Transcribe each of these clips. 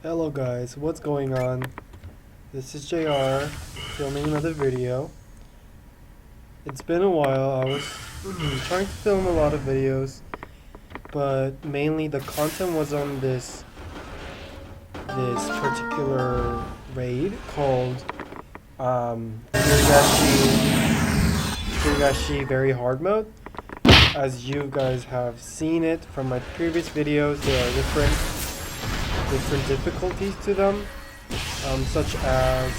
Hello guys, what's going on? This is JR filming another video. It's been a while. I was trying to film a lot of videos, but mainly the content was on this particular raid called Girgashiy Very Hard Mode. As you guys have seen it from my previous videos, there are different difficulties to them, such as,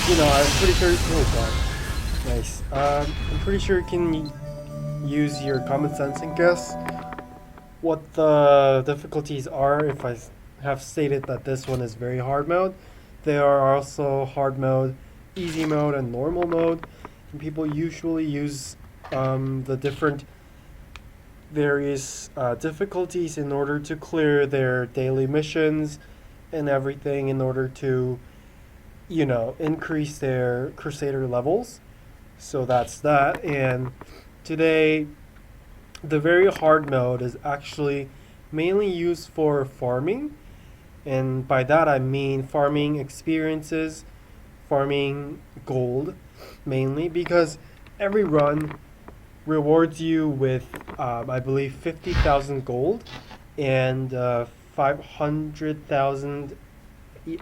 I'm pretty sure, oh god, nice, I'm pretty sure you can use your common sense and guess what the difficulties are. If I have stated that this one is very hard mode, there are also hard mode, easy mode, and normal mode, and people usually use the different various difficulties in order to clear their daily missions and everything, in order to increase their crusader levels. So that's that. And today the very hard mode is actually mainly used for farming, and by that I mean farming experiences, farming gold mainly, because every run rewards you with, I believe, 50,000 gold and 500,000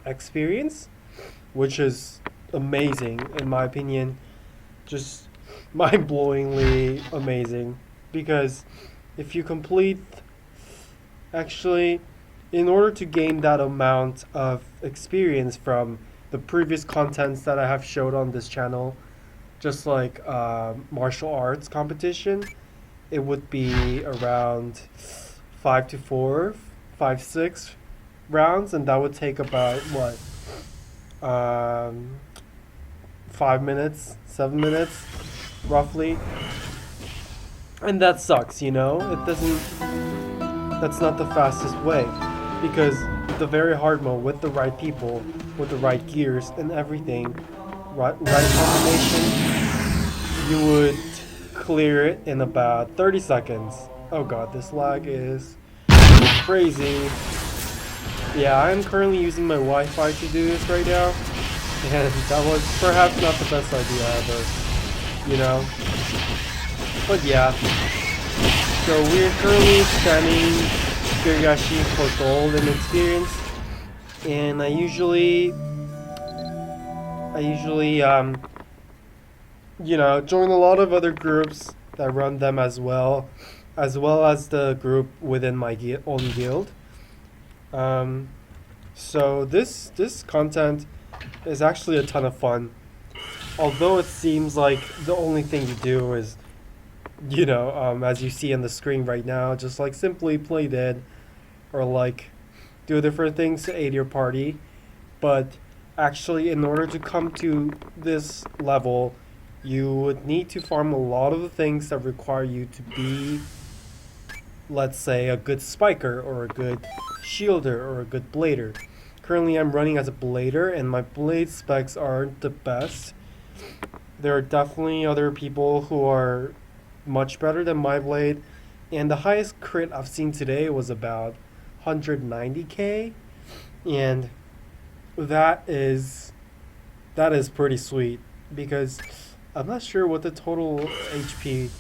experience, which is amazing in my opinion. Just mind blowingly amazing. Because if you complete, actually, in order to gain that amount of experience from the previous contents that I have showed on this channel, just like martial arts competition, it would be around 6 rounds, and that would take about what, 5 minutes, 7 minutes, roughly. And that sucks, it doesn't, that's not the fastest way, because the very hard mode, with the right people, with the right gears and everything, right combination, you would clear it in about 30 seconds. Oh god, this lag is crazy. Yeah, I'm currently using my Wi-Fi to do this right now, and that was perhaps not the best idea ever, But yeah, so we're currently scanning Girgashiy for gold and experience, and I usually join a lot of other groups that run them as well as the group within my own guild. So this content is actually a ton of fun, although it seems like the only thing you do is, as you see on the screen right now, just like simply play dead, or like do different things to aid your party. But actually, in order to come to this level, you would need to farm a lot of the things that require you to be, let's say, a good spiker, or a good shielder, or a good blader. Currently I'm running as a blader, and my blade specs aren't the best. There are definitely other people who are much better than my blade, and the highest crit I've seen today was about 190k, and that is pretty sweet, because I'm not sure what the total HP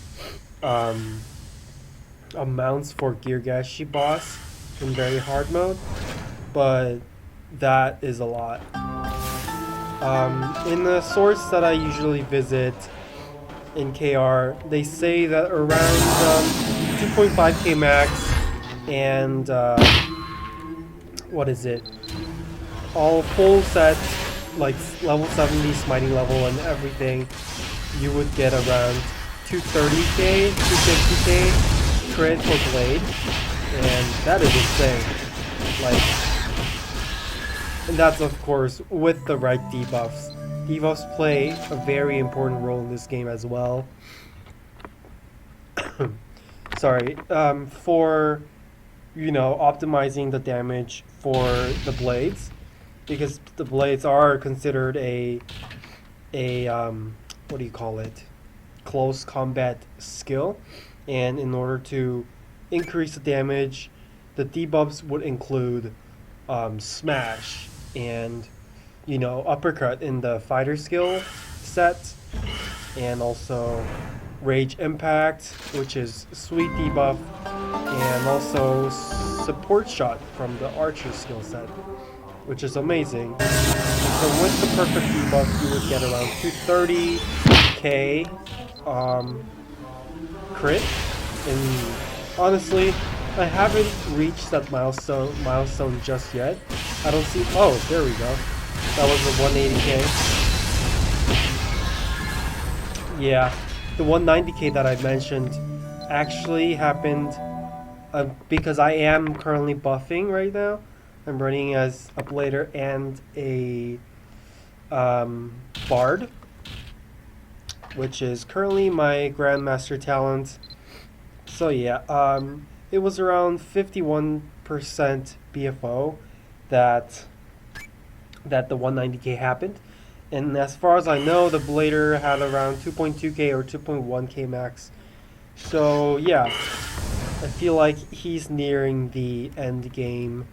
amounts for Girgashiy boss in very hard mode, but that is a lot. In the source that I usually visit in KR, they say that around 2.5k max, and what is it? All full set, like level 70 smiting level and everything, you would get around 230k, 250k crit for blade, and that is insane. And that's of course with the right debuffs. Debuffs play a very important role in this game as well. Sorry, for optimizing the damage for the blades, because the blades are considered a what do you call it, close combat skill, and in order to increase the damage, the debuffs would include smash and uppercut in the fighter skill set, and also rage impact, which is sweet debuff, and also support shot from the archer skill set, which is amazing. So with the perfect debuff, you would get around 230k crit. And honestly, I haven't reached that milestone just yet. I don't see. Oh, there we go. That was the 180k. Yeah, the 190k that I mentioned actually happened because I am currently buffing right now. I'm running as a blader and a bard, which is currently my grandmaster talent. So yeah, it was around 51% BFO that the 190k happened. And as far as I know, the blader had around 2.2k or 2.1k max. So yeah, I feel like he's nearing the end game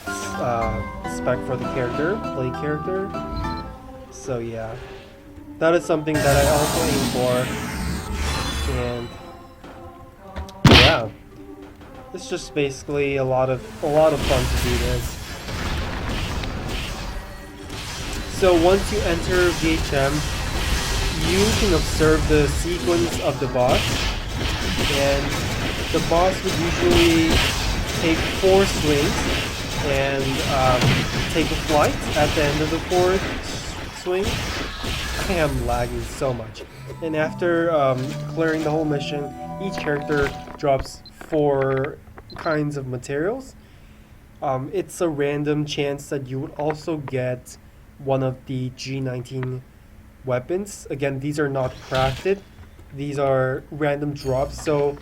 spec for the play character. So yeah, that is something that I also aim for. And yeah, it's just basically a lot of fun to do this. So once you enter VHM, you can observe the sequence of the boss, and the boss would usually take 4 swings and take a flight at the end of the 4th swing. I am lagging so much. And after clearing the whole mission, each character drops 4 kinds of materials. It's a random chance that you would also get one of the G19 weapons. Again, these are not crafted. These are random drops, so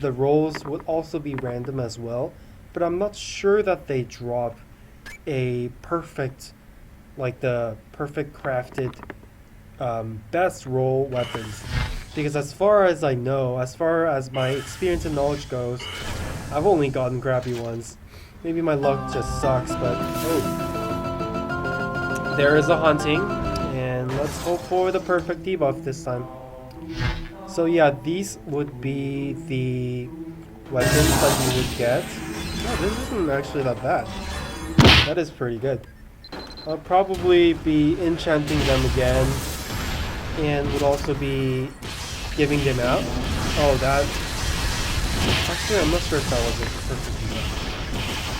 the rolls would also be random as well. But I'm not sure that they drop a perfect, like the perfect crafted best roll weapons. Because as far as I know, as far as my experience and knowledge goes, I've only gotten crappy ones. Maybe my luck just sucks, but oh. There is a hunting, and let's hope for the perfect debuff this time. So yeah, these would be the weapons that you would get. Oh, this isn't actually that bad. That is pretty good. I'll probably be enchanting them again, and would also be giving them out. Oh, that... Actually, I'm not sure if that was a perfect debuff.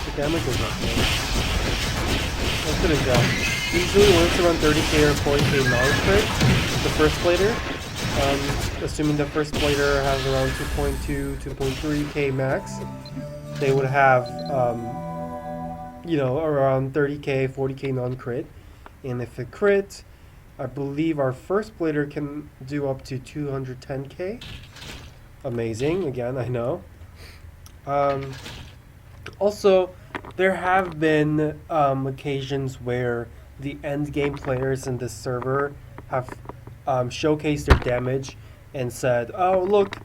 The damage was not good. I couldn't tell. Usually when it's around 30k or 40k non-crit, the first blader, assuming the first blader has around 2.2, 2.3k max, they would have, around 30k, 40k non-crit. And if it crit, I believe our first blader can do up to 210k. Amazing, again, I know. Also, there have been occasions where the end game players in this server have showcased their damage and said, oh look,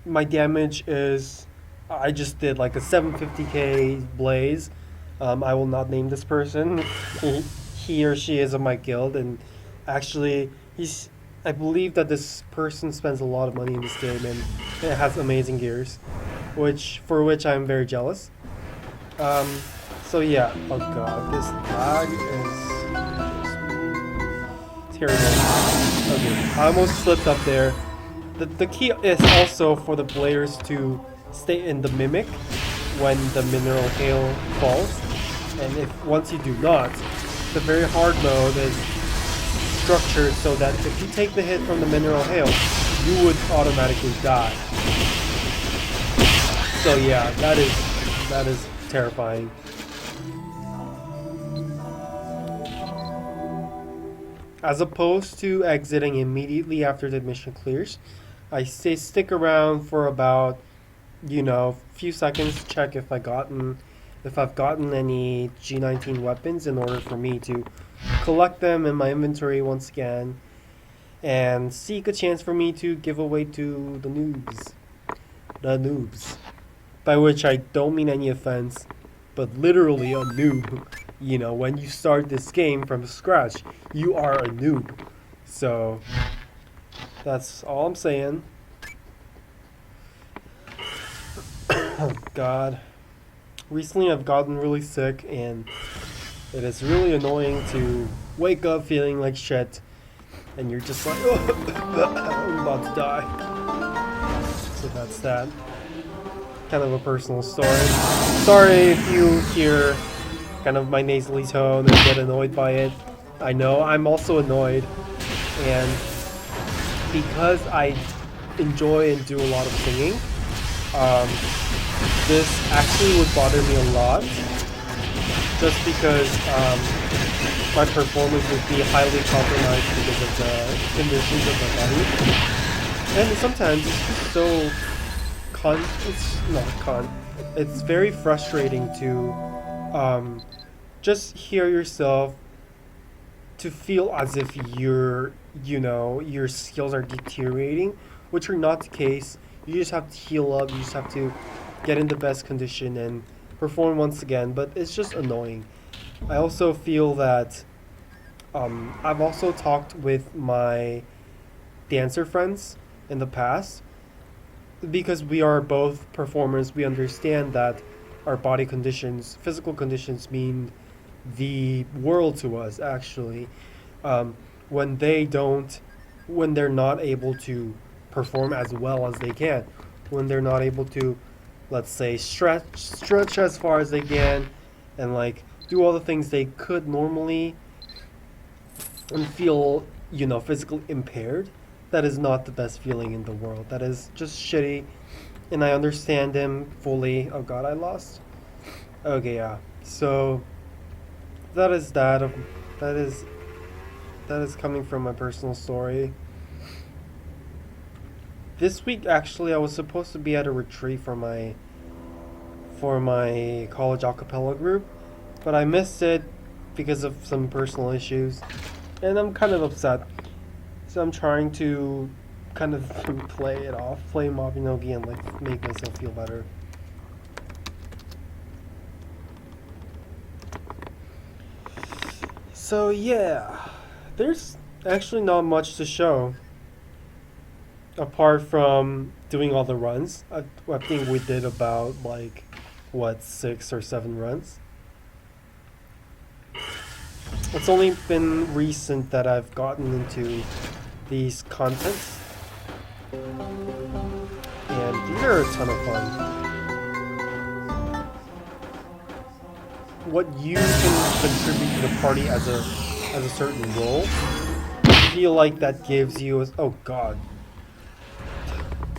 my damage is, I just did like a 750k blaze. I will not name this person. He or she is in my guild, and actually I believe that this person spends a lot of money in this game and it has amazing gears, for which I'm very jealous. So yeah, oh god, this lag is terrible. Okay, I almost slipped up there. The key is also for the players to stay in the mimic when the mineral hail falls, and if once you do not, the very hard mode is structured so that if you take the hit from the mineral hail, you would automatically die. So yeah, that is terrifying. As opposed to exiting immediately after the mission clears, I say stick around for about, few seconds to check if I've gotten any G19 weapons in order for me to collect them in my inventory once again and seek a chance for me to give away to the noobs. By which I don't mean any offense. but literally a noob. You know, when you start this game from scratch, you are a noob. So that's all I'm saying. Oh God. Recently I've gotten really sick, and it is really annoying to wake up feeling like shit and you're just like, oh, I'm about to die. So that's that. Kind of a personal story. Sorry if you hear kind of my nasally tone and get annoyed by it. I know, I'm also annoyed. And because I enjoy and do a lot of singing, this actually would bother me a lot. Just because my performance would be highly compromised because of the conditions of my body. And sometimes it's just so it's very frustrating to just hear yourself, to feel as if your skills are deteriorating, which are not the case. You just have to heal up, you just have to get in the best condition and perform once again, but it's just annoying. I also feel that I've also talked with my dancer friends in the past, because we are both performers. We understand that our body conditions, physical conditions, mean the world to us actually. When they're not able to perform as well as they can, when they're not able to, let's say, stretch as far as they can, and like do all the things they could normally, and feel, physically impaired, that is not the best feeling in the world. That is just shitty, and I understand them fully. Oh God, I lost. Okay, yeah. So that is that. That is coming from my personal story. This week, actually, I was supposed to be at a retreat for my college a cappella group, but I missed it because of some personal issues, and I'm kind of upset. So I'm trying to kind of play it off, play Mabinogi, and like make myself feel better. So yeah, there's actually not much to show apart from doing all the runs. I think we did about 6 or 7 runs. It's only been recent that I've gotten into these contents, and these are a ton of fun. What you can contribute to the party as a certain role, I feel like that gives you oh God,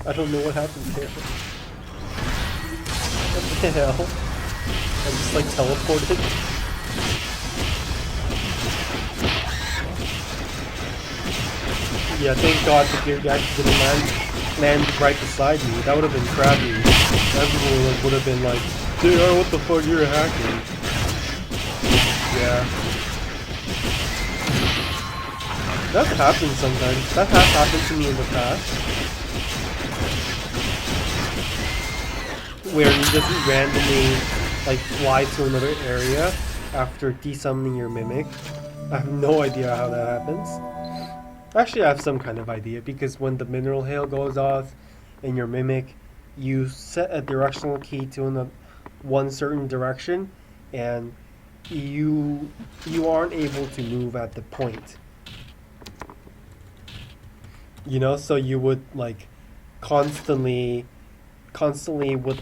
I don't know what happened there. What the hell? I just teleported. Yeah, thank God the Girgashiy didn't land right beside me. That would have been crappy. Everyone would have been like, dude, what the fuck, you're hacking. Yeah. That happens sometimes. That has happened to me in the past. Where you just randomly fly to another area after desummoning your mimic. I have no idea how that happens. Actually, I have some kind of idea, because when the mineral hail goes off in your mimic, you set a directional key to one certain direction, and you aren't able to move at the point. So you would constantly would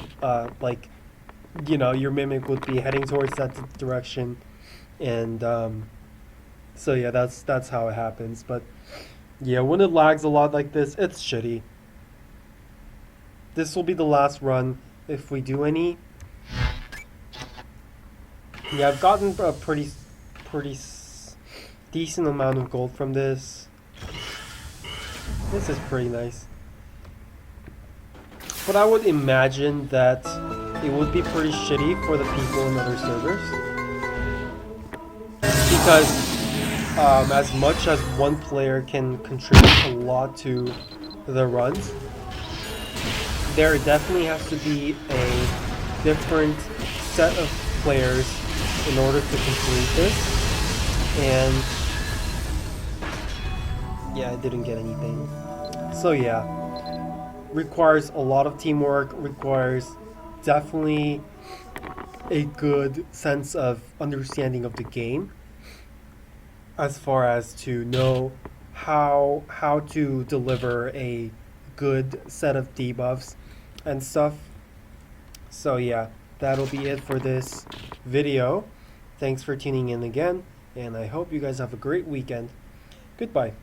your mimic would be heading towards that direction, and so yeah, that's how it happens. But yeah, when it lags a lot like this, it's shitty. This will be the last run if we do any. Yeah, I've gotten a pretty decent amount of gold from this. This is pretty nice. But I would imagine that it would be pretty shitty for the people in other servers. Because as much as one player can contribute a lot to the runs, there definitely has to be a different set of players in order to complete this, and yeah, I didn't get anything. So yeah, requires a lot of teamwork, requires definitely a good sense of understanding of the game, as far as to know how to deliver a good set of debuffs and stuff. So yeah, that'll be it for this video. Thanks for tuning in again, and I hope you guys have a great weekend. Goodbye.